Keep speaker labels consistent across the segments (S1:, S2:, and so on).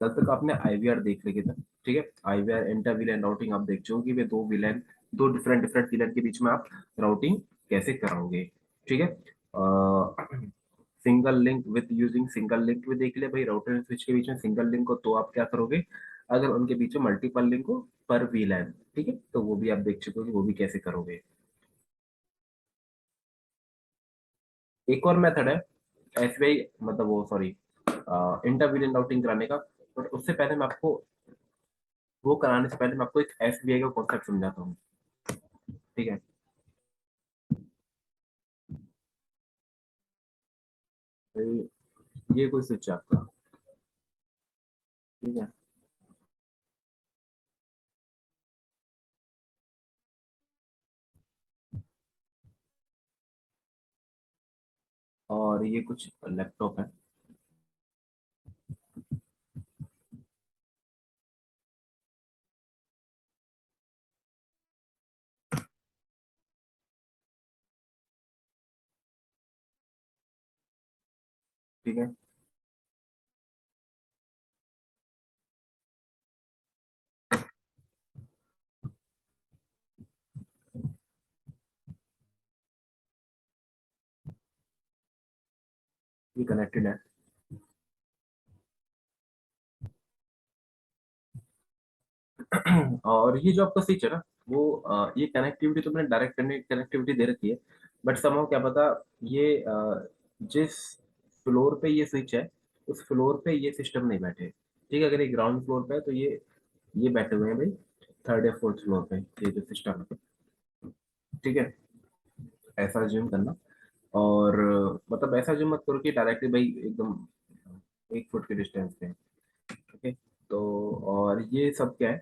S1: जब तक आपने आईवीआर देख लिया था, ठीक है, आईवीआर इंटर विलेन राउटिंग आप देख चुके कि वे दो विलेन, दो डिफरेंट डिफरेंट विलेन के बीच में आप राउटिंग कैसे कराओगे, ठीक है। Single link with using single link भी देख लिया भाई, राउटर एंड स्विच के बीच में सिंगल लिंक हो तो आप क्या करोगे, अगर उनके बीच में मल्टीपल लिंक हो पर वीलैन, ठीक है, तो वो भी आप देख चुके हो कि वो भी कैसे करोगे। एक और मेथड है एसबीआई, मतलब वो सॉरी, इंटर विलेन राउटिंग कराने का। बट उससे पहले मैं आपको, वो कराने से पहले मैं आपको एक एसबीआई का कॉन्सेप्ट समझाता हूँ, ठीक है। तो ये कोई स्विच है आपका, ठीक है, और ये कुछ लैपटॉप है, ठीक है। ये कनेक्टेड है। और ये जो आपका स्विच है ना, वो ये कनेक्टिविटी तो मैंने डायरेक्ट कनेक्टिविटी दे रखी है। बट समहाउ क्या पता, ये जिस फ्लोर पे ये स्विच है उस फ्लोर पे ये सिस्टम नहीं बैठे, ठीक है। अगर ये ग्राउंड फ्लोर पे है तो ये बैठे हुए हैं भाई थर्ड या फोर्थ फ्लोर पे, ये जो सिस्टम है, ठीक है। ऐसा ज्यूम करना, और मतलब ऐसा ज्यूम मत करो कि डायरेक्टली भाई एकदम 1 फुट के डिस्टेंस पे, ओके। तो और ये सब क्या है,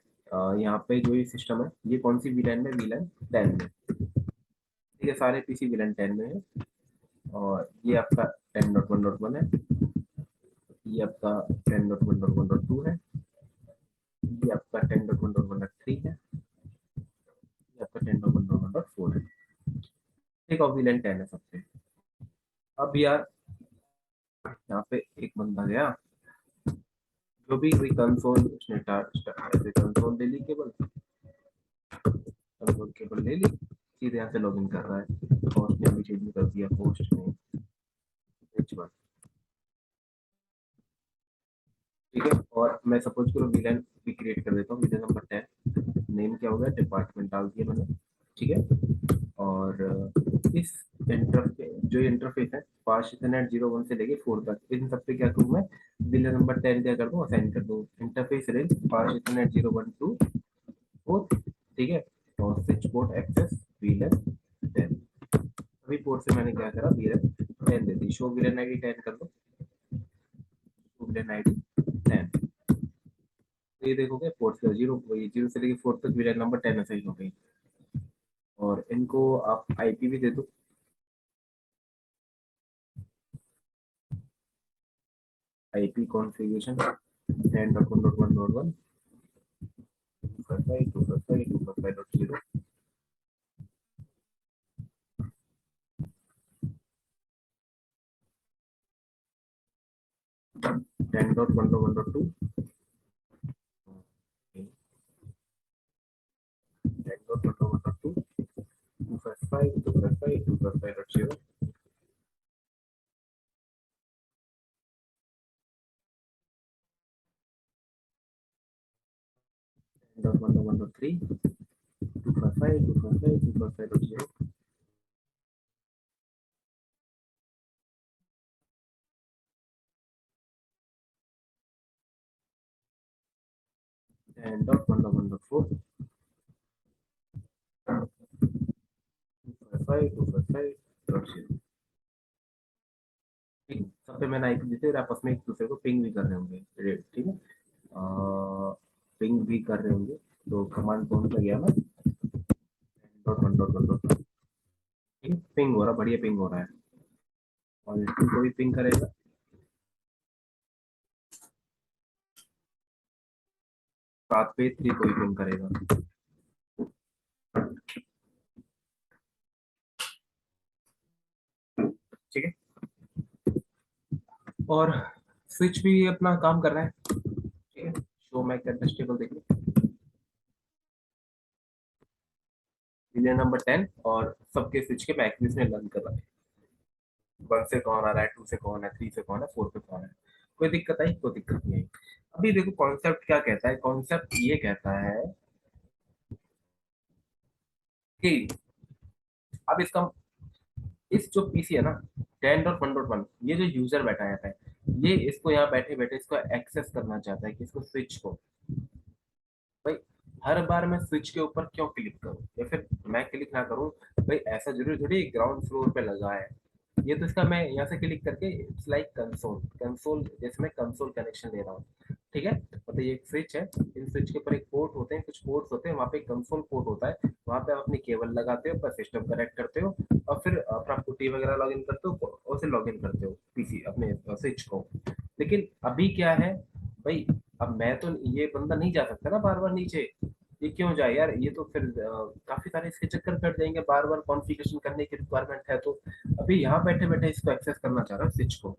S1: यहाँ पे जो ये सिस्टम है ये कौन सी वीलैन में, वीलैन 10 में, ठीक है, सारे पीसी वीलैन 10 में है। और ये आपका 10.1.1 है, ये आपका 10.1.1.2 है, ये आपका 10.1.1.3 है, ये आपका 10.1.1.4 है, ठीक है, वीलैन 10 है सबसे। अब यार यहाँ पे एक बंदा गया, जो भी कोई कंसोल उसने ऐसे कंसोल ले ली, केबल कंसोल केबल ले ली, सीधे यहाँ से लॉगिन कर रहा है, होस्ट ने भी चेंज कर दिया, होस्ट ने H1, ठीक है। और मैं सपोज करो विलन भी क्रिएट कर देता हूँ, विलन नंबर 10, नेम क्या होगा, डिपार्टमेंट डाल दिया मैंने, ठीक है। और इस इंटरफेस, जो इंटरफेस है 5 Ethernet 01 से लेके 4 तक, इन सब पे क्या करूँ मैं, विलन नंबर 10 क्या कर दूँ, असाइन कर दूँ इंटरफेस रेंज 5 Ethernet 01 to 4, ठीक है। और स्विच पोर्ट एक्सेस विलन 10, अभी पोर्ट से मैंने क्या करा, विलन 10 दे दी, शो विलन आईडी 10 कर दो, शो विलन आईडी 10। तो ये देखोगे फोर्थ से जीरो, वही 0 से लेके 4 तक विलेन नंबर 10 असाइन हो गई। और इनको आप आईपी भी दे दो, आईपी कॉन्फ़िगरेशन 10.1.1.1 255.255.255.0 10.1.1.2 10.1.1.2 255.255.0 10.1.1.3 255.255.255.0 10.1.1.4 255.255.0। ठीक है, सब पे मैंने आईपी देते आपस में एक दूसरे को पिंग भी कर रहे होंगे, ठीक है, पिंग भी कर रहे होंगे। तो कमांड कौन सा गया ना, .1.1.1, ठीक है, पिंग हो रहा, बढ़िया पिंग हो रहा है। और इसको कोई पिंग करेगा, सात पे 3 कोई पिंग करेगा, ठीक है। और स्विच भी अपना काम कर रहा है, शो मैक एड्रेस टेबल देख लो, वीलन नंबर 10 और सबके स्विच के मैक में लर्न कर रहा है, 1 से कौन आ रहा है, 2 से कौन है, 3 से कौन है, 4 पे कौन है। कोई दिक्कत आई? कोई दिक्कत नहीं आई। अभी देखो कॉन्सेप्ट क्या कहता है, कॉन्सेप्ट ये कहता है कि अब इसका इस जो पीसी है ना 10.1.1, ये जो यूजर बैठा है ये इसको यहाँ बैठे बैठे इसको एक्सेस करना चाहता है कि इसको स्विच को, भाई हर बार मैं स्विच के ऊपर क्यों क्लिक करूं या फिर मैं क्लिक ना करूं, भाई ऐसा जरूरी थोड़ी ग्राउंड फ्लोर पे लगा है। ये तो इसका मैं यहाँ से क्लिक करके इट्स लाइक कंसोल, कंसोल जैसे मैं कंसोल कनेक्शन ले रहा हूँ, ठीक है। मतलब ये एक स्विच है, इन स्विच के ऊपर एक पोर्ट होते हैं, कुछ पोर्ट्स होते हैं, वहाँ पे कंसोल पोर्ट होता है, वहाँ पे आप अपनी केबल लगाते हो, पर सिस्टम कनेक्ट करते हो और फिर अपना पुट्टी वगैरह लॉगिन करते हो और फिर लॉगिन करते हो पीसी अपने स्विच को। लेकिन अभी क्या है भाई, अब मैं तो ये बंदा नहीं जा सकता ना बार बार नीचे, ये क्यों जाए यार, ये तो फिर काफी सारे इसके चक्कर कट जाएंगे, बार बार कॉन्फ़िगरेशन करने की रिक्वायरमेंट है। तो अभी यहाँ बैठे बैठे इसको एक्सेस करना चाह रहा है स्विच को,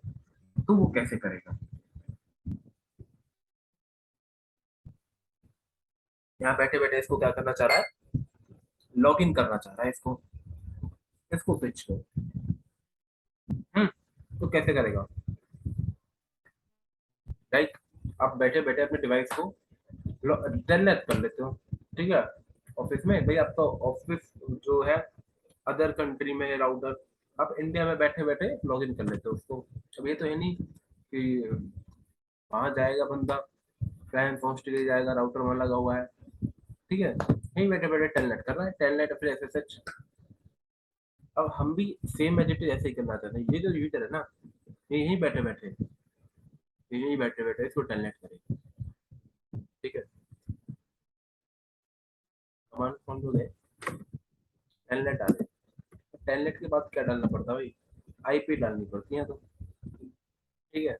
S1: तो वो कैसे करेगा? यहाँ बैठे बैठे इसको क्या करना चाह रहा है, लॉग इन करना चाह रहा है इसको, इसको स्विच को। हम्म, तो कैसे करेगा? राइट, आप बैठे बैठे अपने डिवाइस को टेलनेट कर लेते हो, ठीक है। ऑफिस में भाई आपका ऑफिस जो है अदर कंट्री में राउटर, आप इंडिया में बैठे बैठे लॉग इन कर लेते हो उसको। अब ये तो है नहीं कि वहां जाएगा बंदा, फ्रांस ऑस्ट्रेलिया जाएगा, राउटर वहां लगा हुआ है, ठीक है, यहीं बैठे बैठे टेलनेट कर रहा है, टेलनेट फिर एसएसएच। अब हम भी सेम एडिट ऐसे ही करना चाहते हैं, ये जो यूजर है ना, ये यहीं बैठे बैठे इसको टेलनेट करेगा, ठीक है। कमांड कौन बोले, टेलनेट डाले, टेलनेट के बाद क्या डालना पड़ता है भाई, आईपी डालनी पड़ती है, तो ठीक है।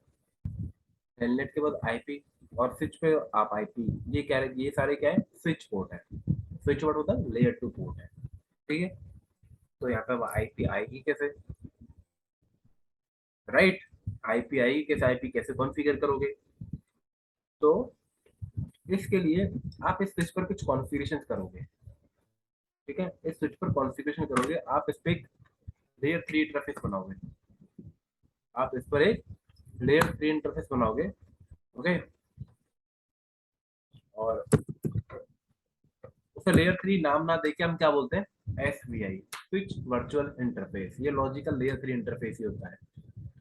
S1: टेलनेट के बाद आईपी, और स्विच पे आप आईपी, ये क्या है, ये सारे क्या है, स्विच पोर्ट है, स्विच पोर्ट होता है लेयर 2 पोर्ट है, ठीक है। तो यहाँ पे अब आईपी आएगी कैसे, राइट, आईपी आएगी कैसे, आईपी कैसे कॉन्फ़िगर करोगे? तो इसके लिए आप इस स्विच पर कुछ कॉन्फ़िगरेशन करोगे, ठीक है। इस स्विच पर कॉन्फ़िगरेशन करोगे, आप इस पे एक लेयर 3 इंटरफेस बनाओगे, आप इस पर एक लेयर 3 इंटरफेस बनाओगे, ओके। और उसे लेयर 3 नाम ना देके हम क्या बोलते हैं, एस वी आई, स्विच वर्चुअल इंटरफेस, ये लॉजिकल लेयर 3 इंटरफेस ही होता है।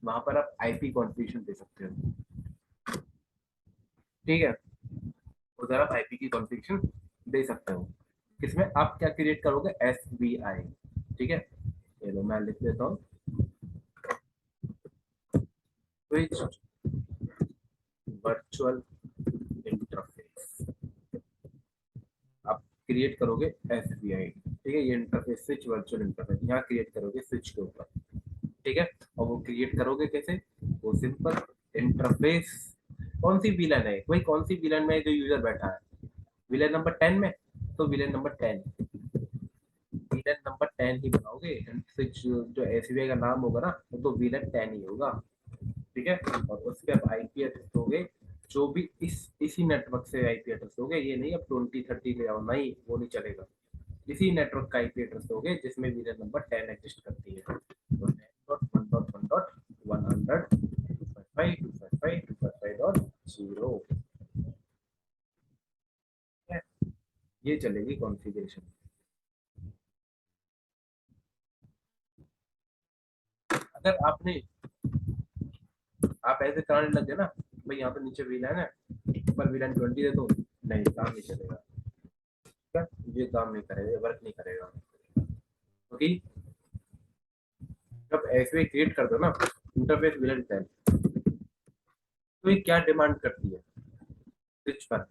S1: वहां पर आप आईपी कॉन्फ़िगरेशन दे सकते हो, ठीक है। उधर आप आईपी की कॉन्फ़िगरेशन दे सकते हो, किसमें आप क्या क्रिएट करोगे, एस वी आई, ठीक है। ये लो मैं लिख देता हूँ, स्विच वर्चुअल इंटरफेस आप क्रिएट करोगे, एस वी आई, ठीक है। ये इंटरफेस स्विच वर्चुअल इंटरफेस यहाँ क्रिएट करोगे स्विच के ऊपर, ठीक है। और वो क्रिएट करोगे कैसे, वो सिंपल इंटरफेस, कौन सी विलन है भाई, कौन सी विलन में जो यूजर बैठा है, विलन नंबर 10 में, तो विलन नंबर 10, विलन नंबर 10 ही बनाओगे, स्विच जो एसबीआई का नाम होगा ना वो तो विलन 10 ही होगा, ठीक है। और उसके आप आईपी एड्रेस दोगे, जो भी इसी नेटवर्क से आईपी एड्रेस दोगे, ये नहीं अब 2030 ले आओ, नहीं वो नहीं चलेगा। इसी नेटवर्क का आईपी एड्रेस दोगे जिसमें विलन नंबर 10 एग्जिस्ट करती है, तो 10.1.1.100 255.255.255.0, ये चलेगी कॉन्फ़िगरेशन। अगर आपने आप ऐसे कराने लग गए ना, भाई यहाँ पे नीचे वीलान है, पर वीलान 20 दे दो, नहीं काम नहीं चलेगा, क्या ये काम नहीं करेगा, वर्क नहीं करेगा, क्योंकि जब ऐसे क्रिएट कर दो ना इंटरफेस वीलान 10, तो ये क्या डिमांड करती है स्विच पर,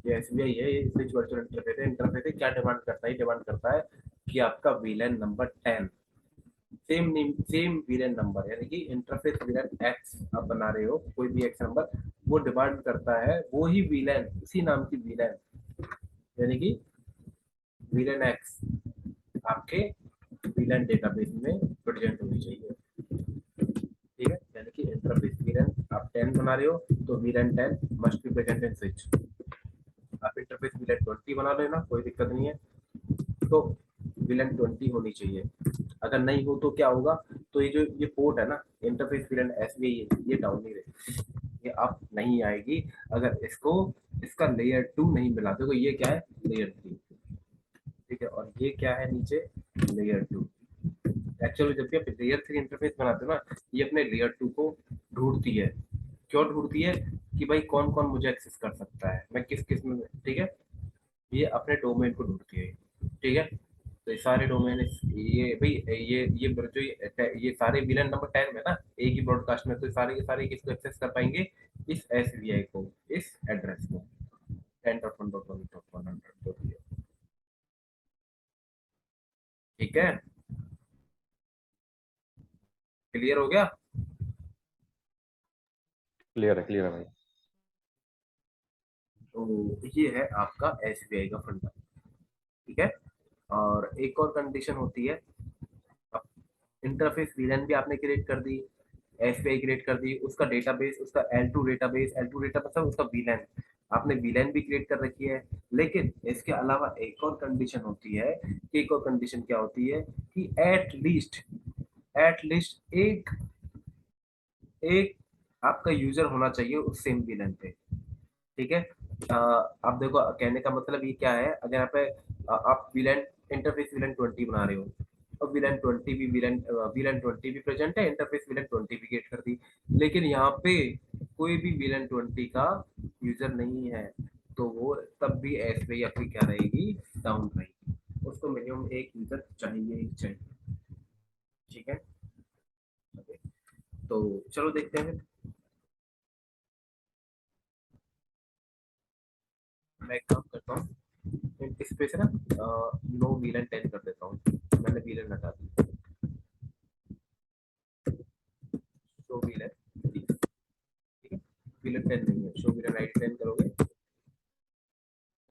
S1: ये एसबीआई है, ये स्विच वर्चुअल इंटरफेस है, इंटरफेस है, क्या डिमांड करता है, डिमांड करता है कि आपका VLAN number 10 same name same VLAN number, यानी कि इंटरफेस वीलन एक्स आप बना रहे हो, कोई भी एक्स नंबर, वो डिमांड करता है वो ही वीलन, उसी नाम की वीलन, यानी कि वीलन एक्स आपके वीलन डेटाबेस में प्रेजेंट होनी चाहिए, ठीक है। यानी कि इंटरफेस वीलन आप 10 बना रहे हो, तो VLAN 10 must be present in switch, villain 20 बना लेना, कोई दिक्कत नहीं है। तो विलेन 20 होनी चाहिए। अगर नहीं हो तो क्या होगा, तो ये जो ये पोर्ट है ना, इंटरफेस विलेन एस ये डाउन नहीं रहेगी, ये अप नहीं आएगी अगर इसको इसका लेयर 2 नहीं मिला। देखो ये क्या है, लेयर 3, ठीक है, और ये क्या है नीचे, लेयर 2। एक्चुअली जब भी आप लेयर 3 इंटरफेस बनाते हो ना, ये अपने लेयर 2 को ढूंढती है। क्यों ढूंढती है, कि भाई कौन कौन मुझे एक्सेस कर सकता है, मैं किस किस में, ठीक है, ये अपने डोमेन को ढूंढती है, ठीक है। तो ये सारे डोमेन, ये भाई ये जो ये सारे विलन नंबर 10 में ना, एक ही ब्रॉडकास्ट में, तो सारे के सारे किसको एक्सेस कर पाएंगे, इस एसवीआई को, इस एड्रेस को 10.1.1.100, ठीक है, क्लियर हो गया।
S2: क्लियर है भाई।
S1: तो ये है आपका एसबीआई का फंडा, ठीक है। और एक और कंडीशन होती है, इंटरफेस विलन भी आपने क्रिएट कर दी, एसबीआई क्रिएट कर दी, उसका डेटाबेस, उसका L2 डेटाबेस, L2 डेटा मतलब उसका विलन, आपने विलन भी क्रिएट कर रखी है। लेकिन इसके अलावा एक और कंडीशन होती है, कि एक और कंडीशन क्या होती है, कि एट लीस्ट एक एक आपका यूजर होना चाहिए उस सेम विलन पे, ठीक है। आप देखो, कहने का मतलब ये क्या है, अगर यहाँ पे आप विलेन इंटरफेस विलेन 20 बना रहे हो, और विलेन 20 भी विलेन 20 भी प्रेजेंट है, इंटरफेस विलेन 20 भी क्रिएट कर दी, लेकिन यहाँ पे कोई भी विलेन 20 का यूजर नहीं है, तो वो तब भी एसबीआई आपकी क्या रहेगी, डाउन रहेगी, उसको मिनिमम एक यूजर चाहिए ही चाहिए, ठीक है। तो चलो देखते हैं, मैं एक काम करता हूँ, इस पे से ना नो विलन 10 कर देता हूँ, मैंने विलन हटा दी, शो विलन, ठीक है, विलन 10 नहीं है, शो विलन आईडी 10 करोगे,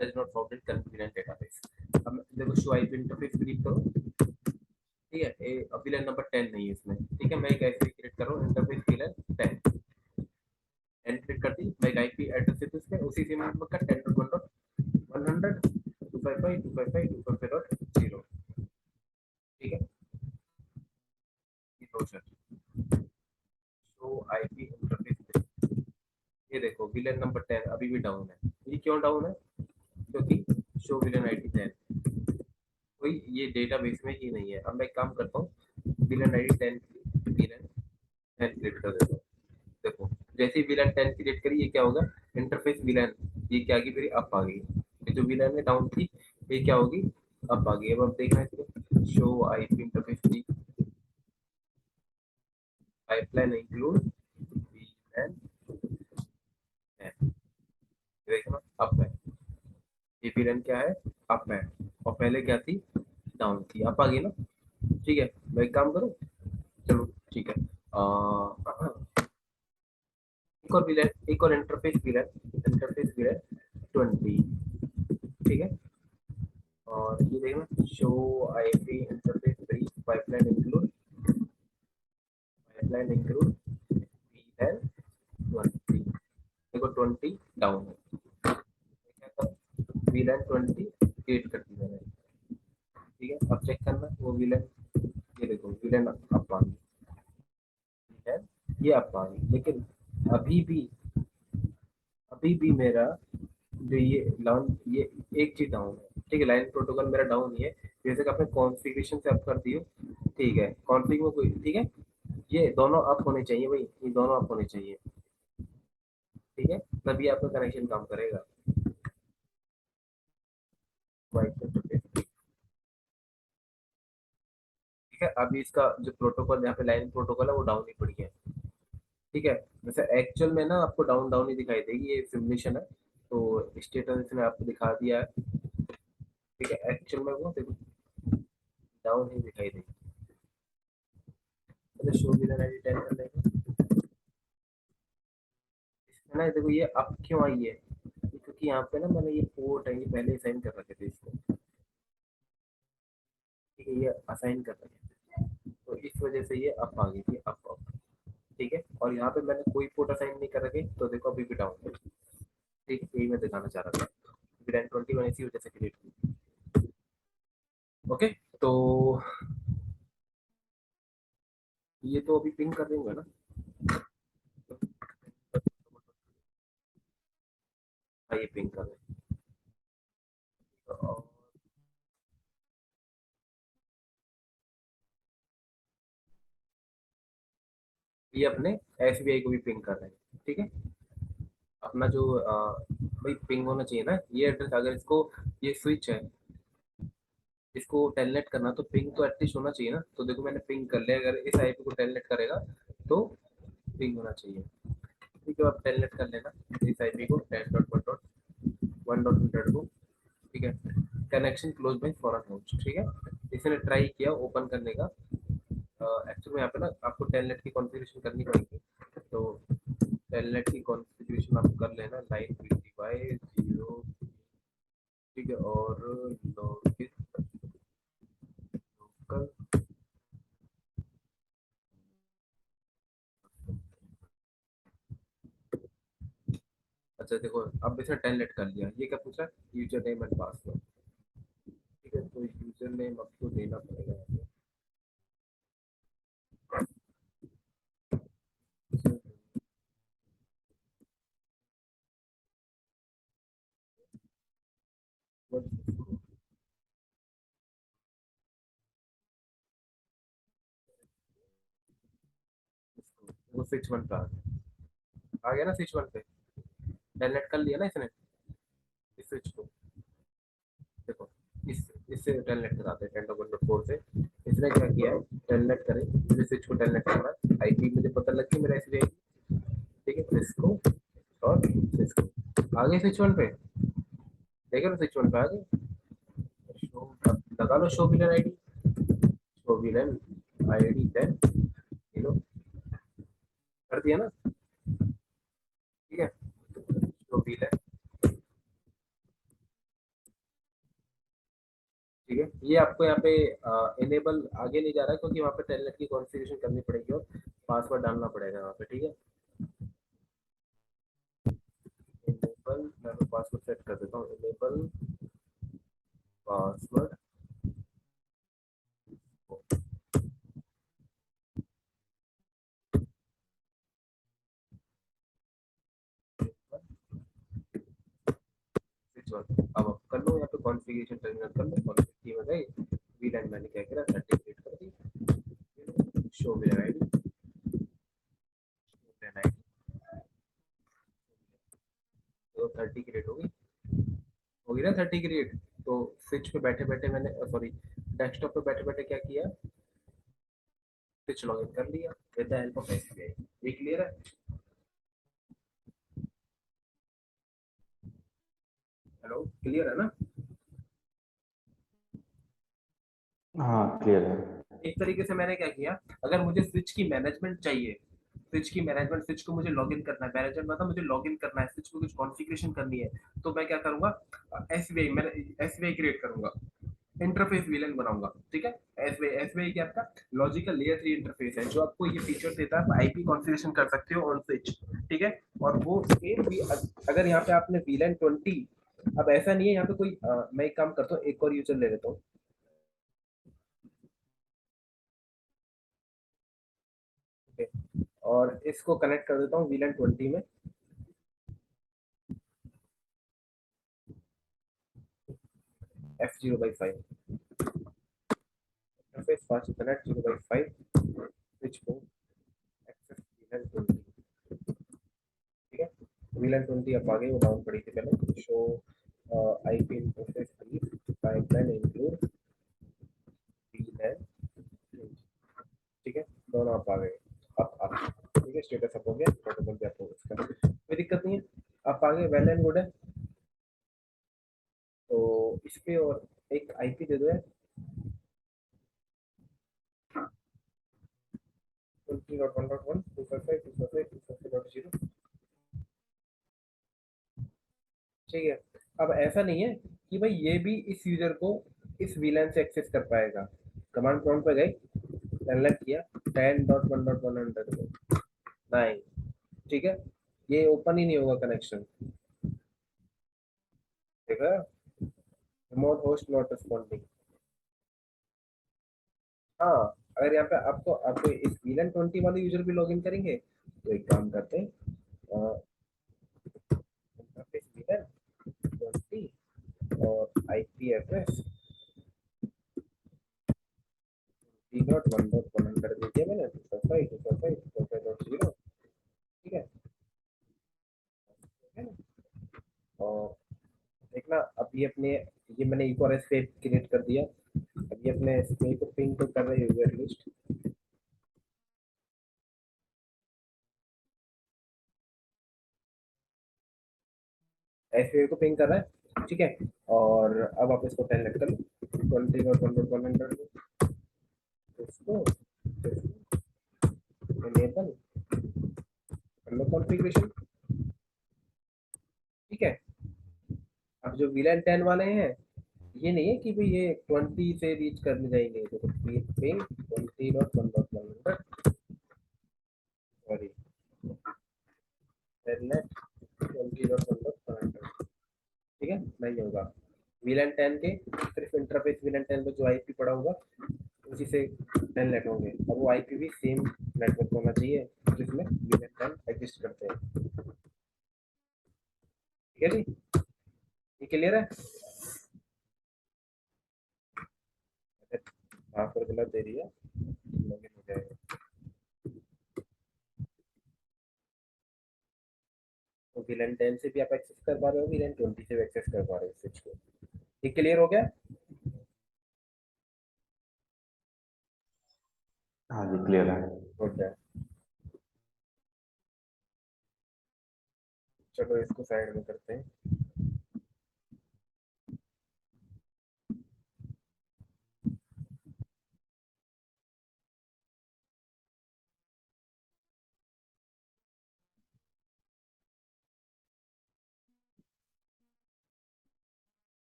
S1: does not found in current villain database. अब देखो शो आईपी इंटरफेस क्लिक करो, ठीक है, विलन नंबर 10 नहीं है इसमें, ठीक है, मैं एक ऐसे क्रिएट कर रहा हूँ, इंटरफेस विलन 10, एंड क्लिक कर दी, मैं एक आईपी एड्रेस है इसमें, उसी से नंबर का 10.1.100 255.255.255.0, ठीक है, ये दो शो आईपी इंटरफेस, ये देखो विलन नंबर 10 अभी भी डाउन है, ये क्यों डाउन है, क्योंकि शो विलन आईडी 10 कोई ये डेटाबेस में ही नहीं है। अब मैं एक काम करता हूँ, विलन आईडी 10 विलन 10 क्रिएट कर देता हूँ। देखो जैसे ही विलन 10 क्रिएट करी, ये क्या होगा, इंटरफेस विलन, ये क्या की मेरी अप आ गई, ये जो विलन में डाउन थी, ये क्या होगी, अप आ गई। अब देखना है इसको, शो आईपी इंटरफेस की पाइपलाइन इंक्लूड विलन 10, देखना अप है, ये विलन क्या है, अप है, और पहले क्या थी, डाउन थी, अप आ गई ना, ठीक है। मैं एक काम करूँ, चलो ठीक है, एक और इंटरफेस विलेन 20, ठीक है, और ये देखना show IP interface brief pipeline include villain 20, देखो 20 डाउन है, क्या था, विलेन 20 क्रिएट कर दी मैंने, ठीक है। अब चेक करना वो विलेन, ये देखो विलेन अप आ गई है, ये अप आ गई, लेकिन अभी भी अभी भी मेरा जो ये डाउन, ये एक चीज डाउन है, ठीक है, लाइन प्रोटोकॉल मेरा डाउन ही है, जैसे कि आपने कॉन्फ़िगरेशन से अप कर दियो, ठीक है, कॉन्फ़िग में कोई, ठीक है, ये दोनों अप होने चाहिए भाई, ये दोनों अप होने चाहिए, ठीक है, तभी आपका कनेक्शन काम करेगा। वाइट इंटरफेस, ठीक है, अभी इसका जो प्रोटोकॉल यहाँ पे लाइन प्रोटोकॉल है वो डाउन ही पड़ी है, ठीक है। वैसे एक्चुअल में ना आपको डाउन डाउन ही दिखाई देगी, ये सिमुलेशन है, तो स्टेटस इसने आपको दिखा दिया है, ठीक है, एक्चुअल में वो देखो डाउन ही दिखाई देगी। तो शो विलन आईडी 10 कर लेंगे, इसमें ना देखो ये अब क्यों आई है, क्योंकि यहाँ पे ना मैंने ये पोर्ट है, ये पहले असाइन कर रखे थे इसको, ठीक है, ये असाइन कर रखे थे, तो इस वजह से ये अप आ गई थी, अप, ठीक है, और यहाँ पे मैंने कोई पोर्ट असाइन नहीं कर रखे, तो देखो अभी भी डाउन है, ठीक है, यही मैं दिखाना चाह रहा था, VLAN 20 मैंने इसी वजह से क्रिएट की। ओके, तो ये तो अभी पिंग कर देंगे ना। हाँ, ये पिंग कर दें। और ये अपने SBI को भी पिंग कर रहे हैं, ठीक है। अपना जो भाई पिंग होना चाहिए ना ये एड्रेस, अगर इसको, ये स्विच है, इसको टेलनेट करना तो पिंग तो एटलीस्ट होना चाहिए ना। तो देखो मैंने पिंग कर लिया, अगर इस आईपी को टेलनेट करेगा तो पिंग होना चाहिए। ठीक है, आप टेलनेट कर लेना इस आईपी को 10.1.1.100 को, ठीक है। Connection close by foreign host, ठीक है। इसने ट्राई किया ओपन करने का। एक्चुअली में यहाँ पे ना आपको टेलनेट की कॉन्फ़िगरेशन करनी पड़ेगी। तो टेलनेट की कॉन्फ़िगरेशन आप कर लेना 9 ठीक है। और लॉगिन लोकल, अच्छा देखो अब इसे टेलनेट कर लिया। ये क्या पूछा, यूजर नेम एंड पासवर्ड, ठीक है। तो यूजर नेम आपको देना पड़ेगा यहाँ पे। वो स्विच वन पे आ गया ना, स्विच वन पे टेलनेट कर लिया ना इसने इस स्विच को। देखो इस इससे टेलनेट कराते हैं 10.1.4 से। इसने क्या किया है, टेलनेट करें, मुझे स्विच को टेलनेट करना है, आईपी मुझे पता लग गई मेरा एसबीआई, ठीक है। इसको और इसको आगे स्विच वन पे देखे ना, स्विच वन पे आ गए। शो लगा लो, शो बिलर आईडी, शो बिलर आईडी 10, ये लो कर दिया ना, ठीक है। शो बिलर, ठीक है। ये आपको यहाँ पे इनेबल आगे नहीं जा रहा है क्योंकि वहाँ पे टेलनेट की कॉन्फ़िगरेशन करनी पड़ेगी और पासवर्ड डालना पड़ेगा वहाँ पे, ठीक है। इनेबल, मैं पासवर्ड सेट कर देता हूँ, इनेबल पासवर्ड, अब आप कर लो यहाँ पे कॉन्फ़िगरेशन टर्मिनल कर लो, कॉन्फ़िग में गए, वीलैन मैंने क्या किया, सर्टिफिकेट कर दी, show VLAN ID, VLAN ID तो 30 क्रिएट होगी ना 30 क्रिएट। तो स्विच पे बैठे बैठे मैंने, सॉरी, डेस्कटॉप पे बैठे बैठे क्या किया, स्विच लॉगिन कर लिया with the help of SBI. ये क्लियर है? हेलो, क्लियर है ना?
S2: हाँ क्लियर है।
S1: एक तरीके से मैंने क्या किया, अगर मुझे स्विच की मैनेजमेंट चाहिए, स्विच की मैनेजमेंट, स्विच को मुझे लॉगिन करना है, मैनेजमेंट मतलब मुझे लॉगिन करना है, स्विच को कुछ कॉन्फ़िगरेशन करनी है, तो मैं क्या करूंगा, एसबीआई, मैंने एसबीआई क्रिएट करूंगा, इंटरफेस विलन बनाऊंगा, ठीक है। एसबीआई, एसबीआई क्या आपका लॉजिकल लेयर 3 इंटरफेस है जो आपको ये फीचर देता है, आप आईपी कॉन्फ़िगरेशन कर सकते हो ऑन स्विच, ठीक है। और वो सेम भी अगर यहाँ पे आपने VLAN 20, अब ऐसा नहीं है यहाँ पे कोई मैं एक काम करता हूँ, एक और यूजर ले लेता हूँ, ठीक है? और इसको कनेक्ट कर देता हूँ VLAN 20 में, F0/5 interface fast internet 0/5 switch को एक्सेस VLAN 20, ठीक है। VLAN 20 अब आगे वो डाउन पड़ी थी पहले, show IP interface pipeline include VLAN, ठीक है। दोनों आप आ गए, आप ठीक है, स्टेटस अप हो गया, प्रोटोकॉल भी अप हो गया, इसका कोई दिक्कत नहीं है, आप आगे वेल एंड गुड है। तो इस पे और एक आईपी दे दो यार, 20.1.1 255 255 255.0, ठीक है। अब ऐसा नहीं है कि भाई ये भी इस यूजर को इस VLAN से एक्सेस कर पाएगा। कमांड प्रॉम्प्ट पे गए, सेलेक्ट किया 10.1.109, ठीक है। ये ओपन ही नहीं होगा कनेक्शन, देखा, रिमोट होस्ट नॉट रिस्पॉन्डिंग। हाँ, अगर यहाँ पे आपको इस VLAN 20 वाले यूजर भी लॉगिन करेंगे तो एक काम करते हैं, इंटरफेस VLAN 20 और IP एड्रेस 3.1.1 कर दीजिए मैंने 255.255.0। ठीक है, और देखना अब ये अपने, ये मैंने एक और स्पेस क्रिएट कर दिया। अब ये अपने स्पेस को पिंग तो कर रहे यूजर लिस्ट, ऐसे को पिंग कर रहा है। ठीक है, और अब आप इसको टेलनेट कर लो 20.1.100 इसको इनेबल कर लो कॉन्फ़िगरेशन। ठीक है, अब जो VLAN 10 वाले हैं, ये नहीं है कि भाई ये 20 से रीच करने जाएंगे, तो पिंग 20.1.100, सॉरी टेलनेट 20.1.100। ठीक है, नहीं होगा। VLAN 10 के सिर्फ इंटरफेस VLAN 10 पे जो आईपी पड़ा होगा उसी से 10 नेट होंगे, और वो आईपी भी सेम नेटवर्क होना चाहिए जिसमें VLAN 10 एग्जिस्ट करते हैं। ठीक है जी, ये क्लियर है? पासवर्ड गलत दे रही है, लॉगिन हो जाएगा। तो VLAN 10 से भी आप एक्सेस कर पा रहे हो, VLAN 20 से भी एक्सेस कर पा रहे हो स्विच को। ये क्लियर हो गया?
S2: हाँ जी, क्लियर है।
S1: गुड है। चलो इसको साइड में करते हैं।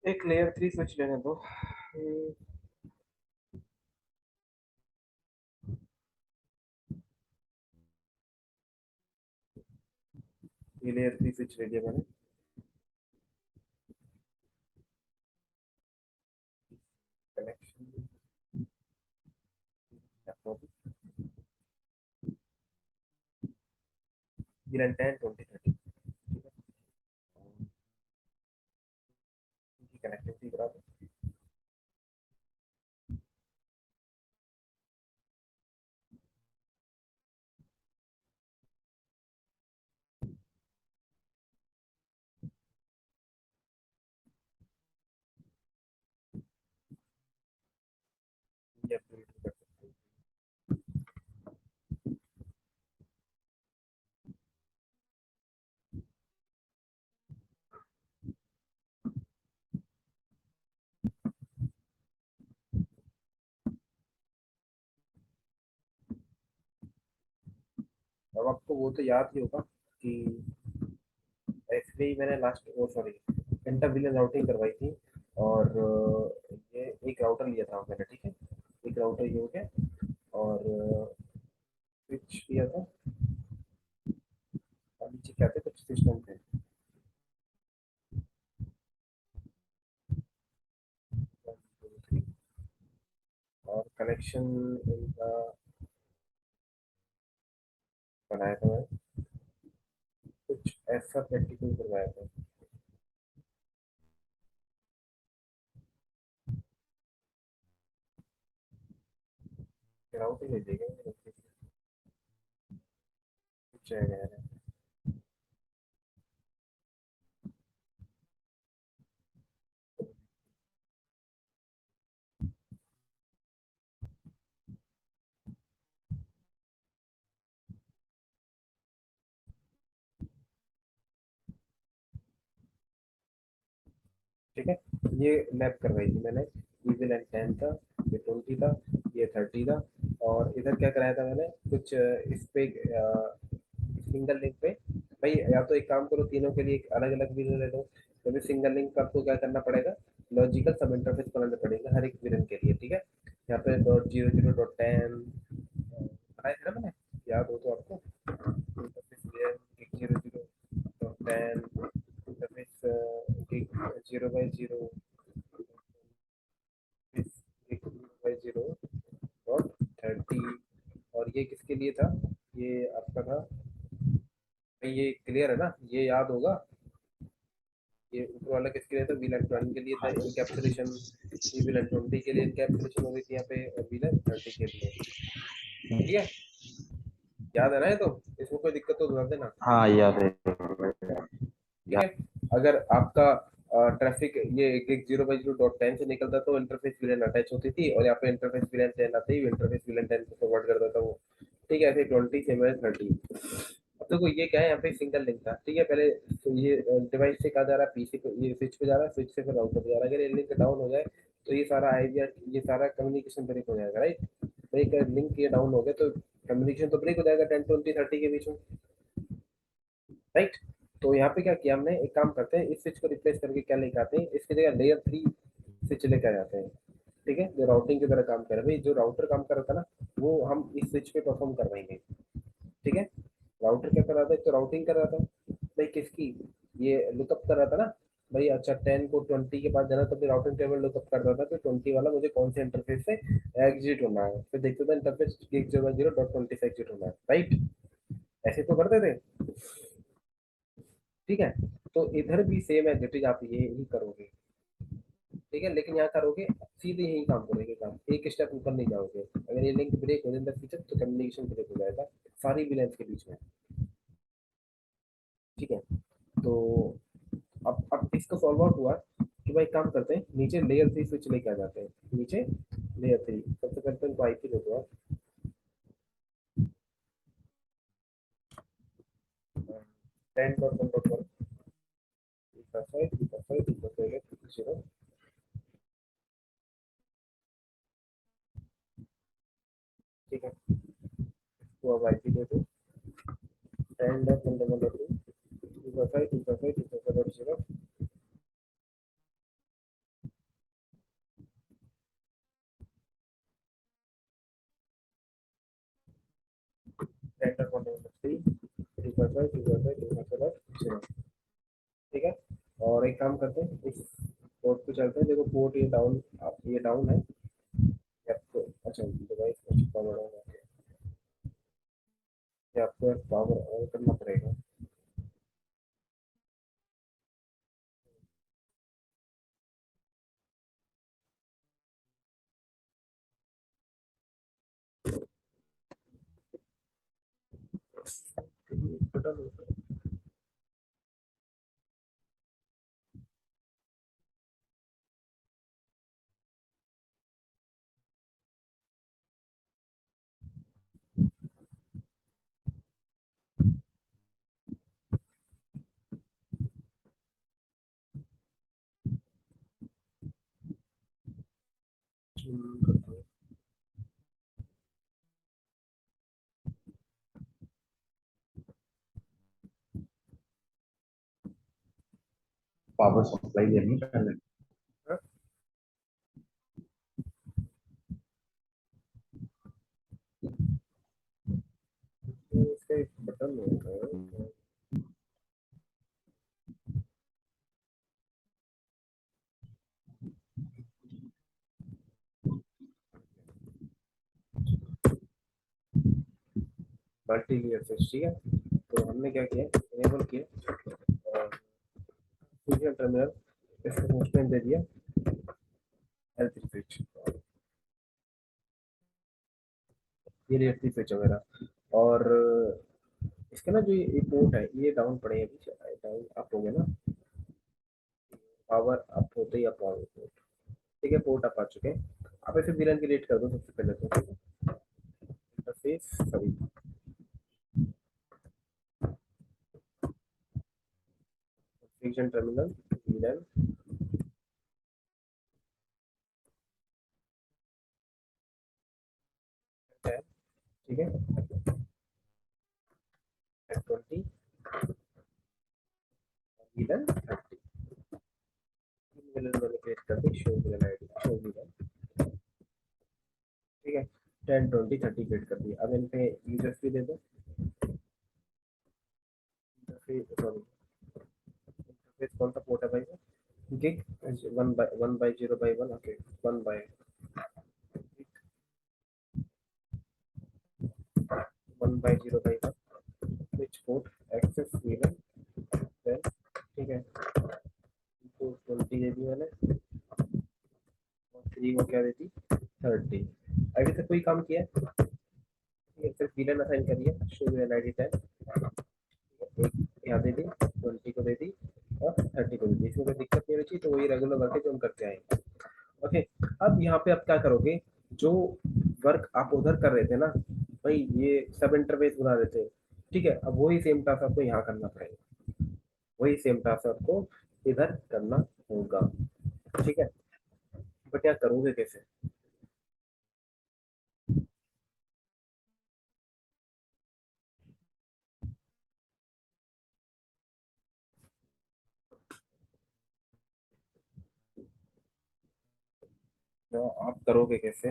S1: एक लेयर 3 स्विच लेने दो। ये लेयर 3 स्विच ले लिया मैंने। कनेक्शन VLAN 10 20 30 की कनेक्टिविटी करा दो। ये अपडेट कर सकते हैं। अब आपको वो तो याद ही होगा कि एक्चुअली मैंने लास्ट वो सॉरी इंटर विलेन राउटिंग करवाई थी, और ये एक राउटर लिया था मैंने। ठीक है, एक राउटर ये हो गया, और स्विच लिया था, और नीचे क्या थे कुछ सिस्टम थे। और कनेक्शन इनका बनाया था मैं, कुछ ऐसा प्रैक्टिकल करवाया था। राउटिंग ले लेंगे, कुछ जाएगा यार। ठीक है, ये लैब करवाई थी मैंने। ईविल एंड 10 था, ये 20 था, ये 30 था। और इधर क्या कराया था मैंने कुछ इस पे सिंगल लिंक पे। भाई या तो एक काम करो, तीनों के लिए एक अलग अलग वीडियो ले लो। तो भी सिंगल लिंक का आपको क्या करना पड़ेगा, लॉजिकल सब इंटरफेस बनाना पड़ेगा हर एक विलन के लिए। ठीक है, यहाँ पे .00.10 बनाया था ना मैंने, याद हो तो आपको। इंटरफेस 00.10 इंटरफेस एक 0/0 एक 0/0.30 और ये किसके लिए था, ये आपका था, ये क्लियर है ना, ये याद होगा, ये ऊपर वाला किसके लिए था, VLAN 1 के लिए था इनकैप्सुलेशन, ये VLAN 20 के लिए इनकैप्सुलेशन हो गई थी यहाँ पे और VLAN 30 के लिए। ठीक है, याद है ना, ये तो इसमें कोई दिक्कत तो बता देना।
S2: हाँ याद है।
S1: ठीक है, अगर आपका ट्रैफिक ये गिग 0/0.10 से निकलता तो इंटरफेस VLAN अटैच होती थी और यहाँ पे इंटरफेस VLAN 10 आते ही इंटरफेस VLAN 10 को फॉरवर्ड कर देता वो। ठीक है, ऐसे 20 से 30। अब देखो ये क्या है, यहाँ पे सिंगल लिंक था। ठीक है, पहले तो ये डिवाइस से कहा जा रहा है पीसी पे, ये स्विच पे जा रहा है, स्विच से फिर राउटर पे जा रहा है। अगर ये लिंक डाउन हो जाए तो ये सारा आईवी, ये सारा कम्युनिकेशन ब्रेक हो जाएगा, राइट। तो एक लिंक ये डाउन हो गया तो कम्युनिकेशन तो ब्रेक हो जाएगा 10, 20, 30 के बीच में, राइट। तो यहाँ पे क्या किया हमने, एक काम करते हैं, इस स्विच को रिप्लेस करके क्या लेके आते हैं, इसकी जगह लेयर 3 स्विच लेके आ जाते हैं। ठीक है, जो राउटिंग की तरह काम कर रहा है भाई, जो राउटर काम कर रहा था ना वो हम इस स्विच पे परफॉर्म करवाएंगे। ठीक है, राउटर क्या कर रहा था, तो राउटिंग कर रहा था भाई किसकी, ये लुकअप कर रहा था ना भाई। अच्छा, 10 को 20 के पास जाना तो फिर राउटिंग टेबल लुकअप कर रहा था कि 20 वाला मुझे कौन से इंटरफेस से एग्जिट होना है, फिर देखते थे इंटरफेस 0/0.20 से एग्जिट होना है, राइट। ऐसे तो करते थे। ठीक है, तो इधर भी सेम है इट इज, आप ये ही करोगे। ठीक है, लेकिन यहाँ करोगे सीधे यही काम करोगे, काम एक स्टेप ऊपर नहीं जाओगे। अगर ये लिंक ब्रेक हो जाए फ्यूचर तो कम्युनिकेशन ब्रेक हो जाएगा सारी विलेंस के बीच में। ठीक है, तो अब इसका सॉल्व आउट हुआ कि भाई काम करते हैं, नीचे लेयर 3 स्विच लेके आ जाते हैं। नीचे लेयर 3 सबसे पहले तो इनको आईपी दे दो 10.1.1 0। ठीक है, तो अब आईपी दे दो 10.1.2 10.1.3 ठीक है, और एक काम करते हैं, इस पोर्ट पे चलते हैं। देखो पोर्ट ये डाउन, ये डाउन है। आपको अच्छा डिवाइस को पावर ऑन है, ये आपको पावर ऑन करना पड़ेगा।
S2: पावर सप्लाई देनी पहले।
S1: इसका एक बटन होता है, मल्टी लेयर स्विच। ठीक है, तो हमने क्या किया, इनेबल किया फ्यूजन टर्मिनल, इसको कंस्ट्रेंट दे दिया L3 स्विच, ये लेयर 3 स्विच वगैरह। और इसका ना जो ये पोर्ट है ये डाउन पड़े अभी, डाउन अप हो गया ना, पावर अप होते ही अप होगा पोर्ट। ठीक है, पोर्ट अप आ चुके हैं। आप ऐसे विलन क्रिएट कर दो सबसे पहले तो, इंटरफेस सभी फ्यूजन टर्मिनल विलन है। ठीक है, S20 विलन 30 विलन मैंने क्रिएट कर दी, show VLAN ID, show VLAN. ठीक है, 10, 20, 30 क्रिएट कर दी। अब इन पे यूजर्स भी दे दो, इंटरफेस सॉरी, इंटरफेस कौन सा पोर्ट है भाई, gig 1/0/1, okay, 1/0/1, which port access given, then ठीक है, तो 20 दे दी मैंने और 3 को क्या देती, 30। अभी तक कोई काम किया है? ये सिर्फ विलन असाइन करिए, शो विलन आईडी टैग, एक यहाँ दे दी, 20 को दे दी और 30 को दे दी, इसमें कोई दिक्कत नहीं होनी चाहिए, तो वही रेगुलर वर्क है जो हम करते आएंगे। ओके, अब यहाँ पे आप क्या करोगे, जो वर्क आप उधर कर रहे थे ना भाई, ये सब इंटरफेस बना रहे थे, ठीक है, अब वही सेम टास्क आपको यहाँ करना पड़ेगा, वही सेम टास्क आपको इधर करना होगा, ठीक है, बट यहाँ करोगे कैसे? तो आप करोगे कैसे?